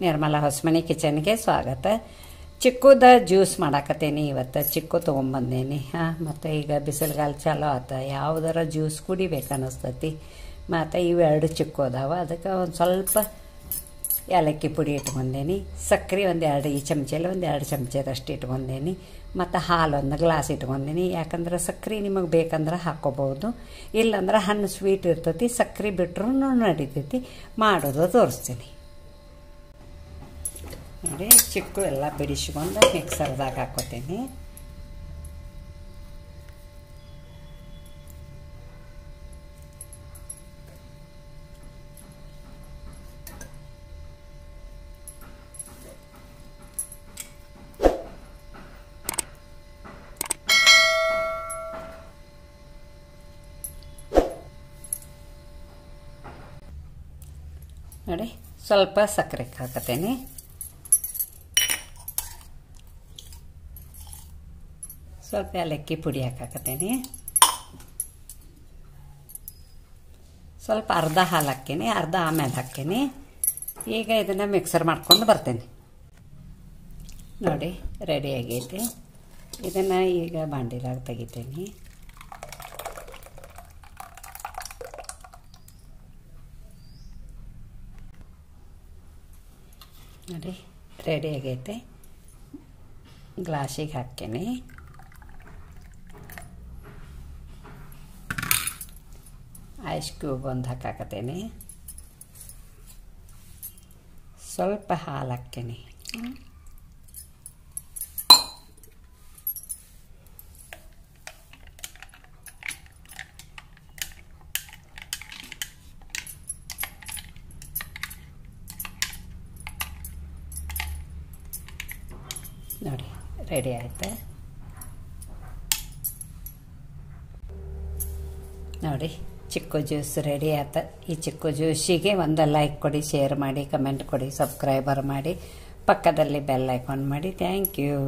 ನಿರ್ಮಲಾ ಹೊಸಮನಿ ಕಿಚನ್ಗೆ ಸ್ವಾಗತ. ಚಿಕ್ಕುದ ಜ್ಯೂಸ್ ಮಾಡಾಕತ್ತೇನಿ ಇವತ್ತು. ಚಿಕ್ಕು ತೊಗೊಂಬಂದೇನಿ. ಮತ್ತು ಈಗ ಬಿಸಿಲುಗಾಲ ಚಾಲೋ ಆತ, ಯಾವುದರ ಜ್ಯೂಸ್ ಕುಡಿಬೇಕು ಅನ್ನಿಸ್ತತಿ. ಮತ್ತು ಇವೆರಡು ಚಿಕ್ಕು ಅದಾವ, ಅದಕ್ಕೆ ಒಂದು ಸ್ವಲ್ಪ ಏಲಕ್ಕಿ ಪುಡಿ ಇಟ್ಕೊಂಡೇನಿ. ಸಕ್ಕರೆ ಈ ಚಮಚಲ್ಲಿ 2 ಚಮಚದಷ್ಟು ಇಟ್ಕೊಂಡೇನಿ. ಮತ್ತು ಹಾಲು 1 ಗ್ಲಾಸ್ ಇಟ್ಕೊಂಡೇನಿ. ಯಾಕಂದ್ರೆ ಸಕ್ಕರೆ ನಿಮಗೆ ಬೇಕಂದ್ರೆ ಹಾಕ್ಕೋಬೋದು, ಇಲ್ಲಾಂದ್ರೆ ಹಣ್ಣು ಸ್ವೀಟ್ ಇರ್ತೈತಿ, ಸಕ್ಕರೆ ಬಿಟ್ರೂ ನಡಿತೈತಿ. ಮಾಡೋದು ತೋರಿಸ್ತೀನಿ ನೋಡಿ. ಚಿಕ್ಕು ಎಲ್ಲ ಬಿಡಿಸ್ಕೊಂಡು ಮಿಕ್ಸರ್ದಾಗ ಹಾಕೋತೀನಿ. ನೋಡಿ, ಸ್ವಲ್ಪ ಸಕ್ಕರೆ ಹಾಕತ್ತೇನೆ. ಸ್ವಲ್ಪ ಏಲಕ್ಕಿ ಪುಡಿ ಹಾಕಾಕತ್ತೇನೆ. ಸ್ವಲ್ಪ ಅರ್ಧ ಹಾಲು ಹಾಕ್ತೀನಿ, ಅರ್ಧ ಆಮೇಲೆ ಹಾಕ್ತೀನಿ. ಈಗ ಇದನ್ನು ಮಿಕ್ಸರ್ ಮಾಡ್ಕೊಂಡು ಬರ್ತೇನೆ. ನೋಡಿ, ರೆಡಿ ಆಗೈತೆ. ಇದನ್ನು ಈಗ ಬಾಂಡಿಲಾಗ ತೆಗಿತೀನಿ. ನೋಡಿ, ರೆಡಿ ಆಗೈತೆ. ಗ್ಲಾಸಿಗೆ ಹಾಕ್ತೀನಿ. ಐಸ್ ಕ್ಯೂಬ್ ಒಂದು ಹಾಕಾಕತ್ತೇನೆ. ಸ್ವಲ್ಪ ಹಾಲು ಹಾಕ್ತೀನಿ. ನೋಡಿ, ರೆಡಿ ಆಯ್ತು. ನೋಡಿ, ಚಿಕ್ಕು ಜ್ಯೂಸ್ ರೆಡಿ ಆಯ್ತು. ಈ ಚಿಕ್ಕು ಜ್ಯೂಸಿಗೆ ಒಂದು ಲೈಕ್ ಕೊಡಿ, ಶೇರ್ ಮಾಡಿ, ಕಮೆಂಟ್ ಕೊಡಿ, ಸಬ್ಸ್ಕ್ರೈಬರ್ ಮಾಡಿ, ಪಕ್ಕದಲ್ಲಿ ಬೆಲ್ ಐಕಾನ್ ಮಾಡಿ. Thank you.